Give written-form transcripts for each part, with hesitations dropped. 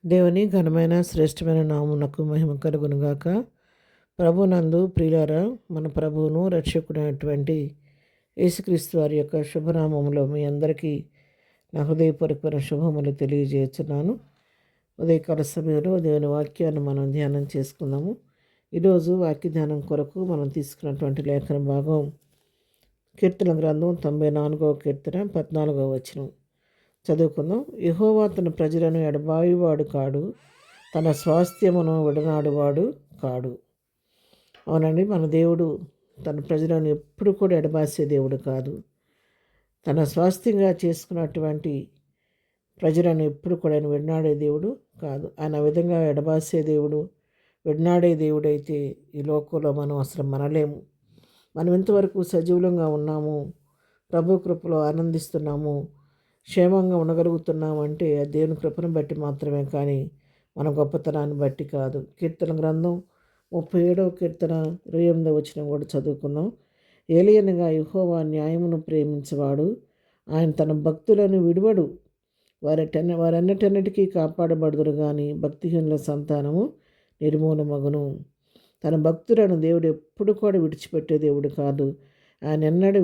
దేవుని ఘనమైన శ్రేష్టమైన నామునకు మహిమ కలుగునుగాక. ప్రభునందు ప్రియులారా, మన ప్రభువును రక్షకుడైనటువంటి యేసుక్రీస్తు వారి యొక్క శుభనామంలో మీ అందరికీ నా హృదయపూర్వకమైన శుభములు తెలియజేస్తున్నాను. ఉదయకాల సమయంలో దేవుని వాక్యాన్ని మనం ధ్యానం చేసుకుందాము. ఈరోజు వాక్య ధ్యానం కొరకు మనం తీసుకున్నటువంటి లేఖన భాగం కీర్తన గ్రంథం 94వ కీర్తన 14వ వచనం చదువుకుందాం. యెహోవా తన ప్రజలను ఎడబాయువాడు కాడు, తన స్వాస్థ్యమును విడనాడువాడు కాడు. అవునండి, మన దేవుడు తన ప్రజలను ఎప్పుడు కూడా ఎడబాసే దేవుడు కాదు. తన స్వాస్థ్యంగా చేసుకున్నటువంటి ప్రజలను ఎప్పుడు కూడా ఆయన విడనాడే దేవుడు కాదు. ఆయన ఆ విధంగా ఎడబాసే దేవుడు, విడనాడే దేవుడైతే ఈ లోకంలో మనం అసలు మనలేము. మనం ఇంతవరకు సజీవులంగా ఉన్నాము, ప్రభు కృపలో ఆనందిస్తున్నాము, క్షేమంగా ఉండగలుగుతున్నామంటే దేవుని కృపను బట్టి మాత్రమే, కానీ మన గొప్పతనాన్ని బట్టి కాదు. కీర్తన గ్రంథం 37వ కీర్తన 28వ వచనం కూడా చదువుకుందాం. ఏలియనగా యెహోవా న్యాయమును ప్రేమించేవాడు, ఆయన తన భక్తులను విడువడు. వారన్నిటన్నిటికీ కాపాడబడుదురు, కానీ భక్తిహీనుల సంతానము నిర్మూలమగును. తన భక్తులను దేవుడు ఎప్పుడు కూడా విడిచిపెట్టే దేవుడు కాదు. ఆయన ఎన్నడూ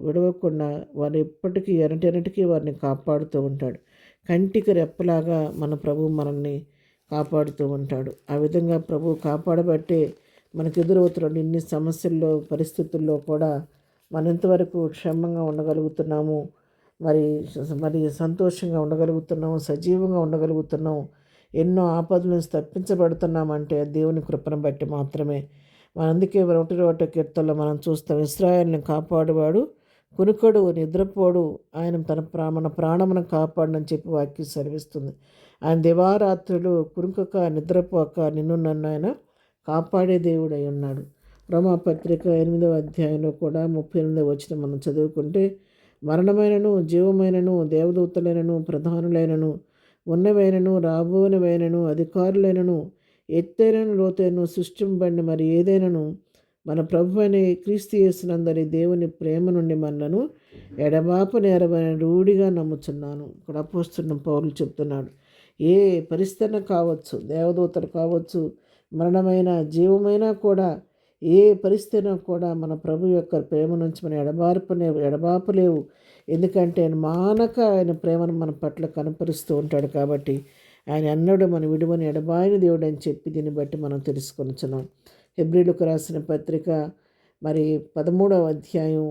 విడవకుండా వారు ఎప్పటికీ ఎనటెనటికీ వారిని కాపాడుతూ ఉంటాడు. కంటికి రెప్పలాగా మన ప్రభు మనల్ని కాపాడుతూ ఉంటాడు. ఆ విధంగా ప్రభు కాపాడబట్టే మనకు ఎదురవుతున్న ఇన్ని సమస్యల్లో, పరిస్థితుల్లో కూడా మనం ఇంతవరకు క్షేమంగా ఉండగలుగుతున్నాము, మరి మరి సంతోషంగా ఉండగలుగుతున్నాము, సజీవంగా ఉండగలుగుతున్నాము. ఎన్నో ఆపదల నుంచి తప్పించబడుతున్నామంటే దేవుని కృపను బట్టి మాత్రమే. అందుకే 1 కీర్తనలో మనం చూస్తాం, ఇశ్రాయేలుని కాపాడువాడు కునుకడు, నిద్రపోడు, ఆయన మన ప్రాణమును కాపాడనని చెప్పి వాక్యం సెలవిస్తుంది. ఆయన దివారాత్రులు కునుకక నిద్రపోక నిన్ను నన్ను ఆయన కాపాడే దేవుడై ఉన్నాడు. రోమాపత్రిక 8వ అధ్యాయంలో కూడా 38వ వచనం మనం చదువుకుంటే, మరణమైనను జీవమైనను దేవదూతలైనను ప్రధానులైనను ఉన్నవైనను రాబోనివైనను అధికారులైనను ఎత్తైనను లోతైనను సృష్టింపబడిన మరి ఏదైనాను మన ప్రభు అయిన క్రీస్తు యేసునందరి దేవుని ప్రేమ నుండి మనలను ఎడబాపనేరమైన రూఢిగా నమ్ముచున్నాను. ఇక్కడ అపోస్తలుడైన పౌలు చెప్తున్నాడు. ఏ పరిస్థితి కావచ్చు, దేవదూతలు కావచ్చు, మరణమైన జీవమైనా కూడా, ఏ పరిస్థితి కూడా మన ప్రభు యొక్క ప్రేమ నుంచి మనం ఎడబాపలేవు. ఎందుకంటే ఆయన మానక ఆయన ప్రేమను మన పట్ల కనపరుస్తూ ఉంటాడు. కాబట్టి ఆయన అన్నడు మన విడువని ఎడబాయిన దేవుడు అని చెప్పి దీన్ని బట్టి మనం తెలుసుకొనిచున్నాం. హెబ్రీయులకు రాసిన పత్రిక మరి 13వ అధ్యాయం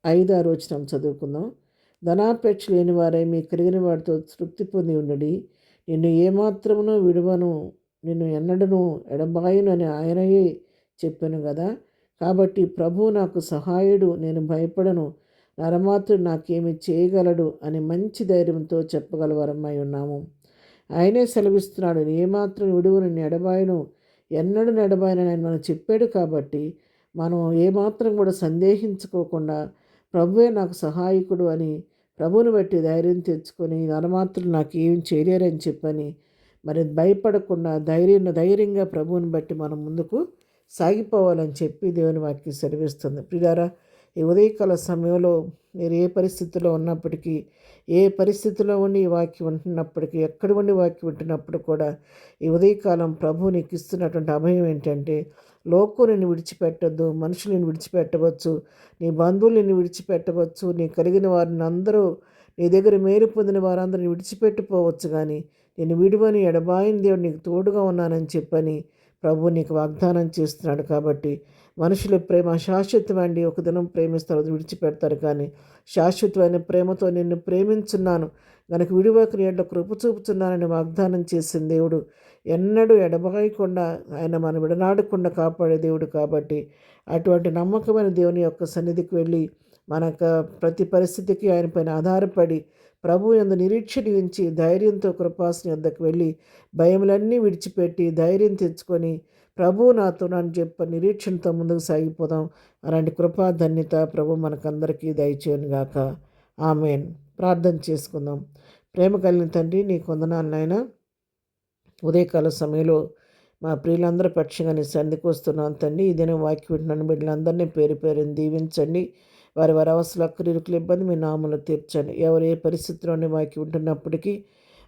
5-6 వచనం చదువుకుందాం. ధనాపేక్ష లేని వారై మీ కలిగిన వాటితో తృప్తి పొంది ఉండడి, నిన్ను ఏమాత్రమునూ విడువను, నిన్ను ఎన్నడను ఎడబాయును అని ఆయనయే చెప్పాను కదా. కాబట్టి ప్రభువు నాకు సహాయుడు, నేను భయపడను, నరమాత్రుడు నాకేమి చేయగలడు అని మంచి ధైర్యంతో చెప్పగలవరమై ఉన్నాము. ఆయనే సెలవిస్తున్నాడు, ఏమాత్రం విడువను, ఎడబాయను, ఎన్నడూ ఎడబాయనని ఆయన మనం చెప్పాడు. కాబట్టి మనం ఏమాత్రం కూడా సందేహించుకోకుండా ప్రభువే నాకు సహాయకుడు అని ప్రభువుని బట్టి ధైర్యం తెచ్చుకొని, నరమాత్రులు నాకు ఏం చేయలేరని చెప్పని మరి భయపడకుండా ధైర్యంగా ప్రభువుని బట్టి మనం ముందుకు సాగిపోవాలని చెప్పి దేవుని వాక్యం సెలవిస్తుంది. ప్రియులారా, ఈ ఉదయకాల సమయంలో మీరు ఏ పరిస్థితిలో ఉన్నప్పటికీ, ఏ పరిస్థితిలో ఉండి ఈ వాక్యం వింటున్నప్పటికీ, ఎక్కడ ఉండి వాక్యం వింటున్నప్పుడు కూడా ఈ ఉదయకాలం ప్రభు నీకు ఇస్తున్నటువంటి అభయం ఏంటంటే, లోకం నిన్ను విడిచిపెట్టద్దు, మనుషులు నిన్ను విడిచిపెట్టవచ్చు, నీ బంధువులు నిన్ను విడిచిపెట్టవచ్చు, నీ కలిగిన వారిని అందరూ, నీ దగ్గర మేలు పొందిన వారందరిని విడిచిపెట్టిపోవచ్చు, కానీ నేను విడువని ఎడబాయిన దేవుడు నీకు తోడుగా ఉన్నానని చెప్పని ప్రభు నీకు వాగ్దానం చేస్తున్నాడు. కాబట్టి మనుషుల ప్రేమ శాశ్వతమండి. ఒక దినం ప్రేమిస్తారు, విడిచిపెడతారు, కానీ శాశ్వతమైన ప్రేమతో నిన్ను ప్రేమించున్నాను గనక విడివక నీ ఎడల కృప చూపుతున్నానని వాగ్దానం చేసిన దేవుడు ఎన్నడూ ఎడబాయకుండా, ఆయన మనం విడనాడకుండా కాపాడే దేవుడు. కాబట్టి అటువంటి నమ్మకమైన దేవుని యొక్క సన్నిధికి వెళ్ళి మనకు ప్రతి పరిస్థితికి ఆయన పైన ఆధారపడి ప్రభు యందు నిరీక్షణ ఉంచి ధైర్యంతో కృపాసనం వద్దకు వెళ్ళి భయములన్నీ విడిచిపెట్టి ధైర్యం తెచ్చుకొని ప్రభు నాతో అని చెప్పి నిరీక్షణతో ముందుకు సాగిపోదాం. అలాంటి కృపా ధన్యత ప్రభు మనకందరికీ దయచేయను గాక. ఆమేన్. ప్రార్థన చేసుకుందాం. ప్రేమ కలిగిన తండ్రి, నీ వందనాలు నాయనా. ఉదయకాల సమయంలో మా ప్రియులందరి పక్షంగా నీ సన్నిధికి వస్తున్నాను తండ్రి. ఈ దినం వాక్యం వింటున్న బిడ్డలందరినీ పేరు పేరుని దీవించండి. వారి అవసరాలు, ఇరుకుల ఇబ్బంది మీ నామములో తీర్చండి. ఎవరు ఏ పరిస్థితిలోని వాక్యం ఉంటున్నప్పటికీ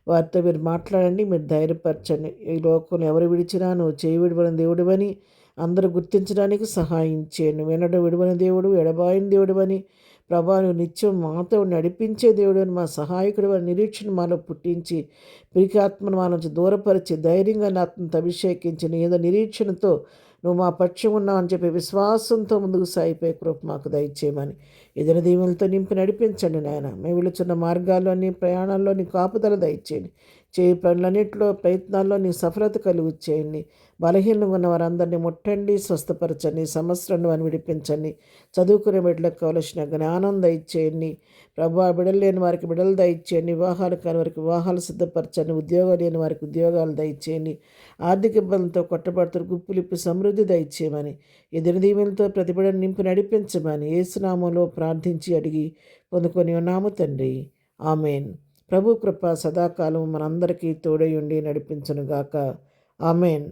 వారితో మీరు మాట్లాడండి, మీరు ధైర్యపరచండి. ఈ లోకంలో ఎవరు విడిచినా నువ్వు చేయి విడవని దేవుడివని అందరూ గుర్తించడానికి సహాయం చేయండి. వినడం విడవని దేవుడు, ఎడబాయని దేవుడివని, ప్రభా నువ్వు నిత్యం మాతో నడిపించే దేవుడు అని, మా సహాయకుడు అని నిరీక్షణ మాలో పుట్టించి, పిరికాత్మను మా నుంచి దూరపరిచి, ధైర్యంగా నా ఆత్మతో అభిషేకించి, నీ ఏదో నిరీక్షణతో నువ్వు మా పక్షం ఉన్నావు అని చెప్పి విశ్వాసంతో ముందుకు సాగిపోయే కృప మాకు దయచేయమని ఏదైనా దీవులతో నింపి నడిపించండి నాయన. మేము వెళుచున్న మార్గాల్లోని ప్రయాణాల్లో నీ కాపుదల దయచేయండి. చేయి పనులన్నింటిలో ప్రయత్నాల్లో నీ సఫలత కలుగు చేయండి. బలహీనంగా ఉన్న వారందరినీ ముట్టండి, స్వస్థపరచండి, సమస్యలను అని విడిపించండి. చదువుకునే బిడ్డలకు కావలసిన జ్ఞానం దయచేయండి. ప్రభా బిడలు లేని వారికి బిడలు దయచేయండి. వివాహాలు కాని వారికి వివాహాలు సిద్ధపరచండి. ఉద్యోగాలు లేని వారికి ఉద్యోగాలు దయచేయండి. ఆర్థిక ఇబ్బందులతో కొట్టబడుతున్న గుప్పులిప్పి సమృద్ధి దయచేయమని ఎదురు దీవెనతో ప్రతిబిడను నింపి నడిపించమని యేసునామంలో ప్రార్థించి అడిగి పొందుకొని ఉన్నాము తండ్రి. ఆమెన్. ప్రభు కృప సదాకాలం మనందరికీ తోడై ఉండి నడిపించునుగాక. ఆమెన్.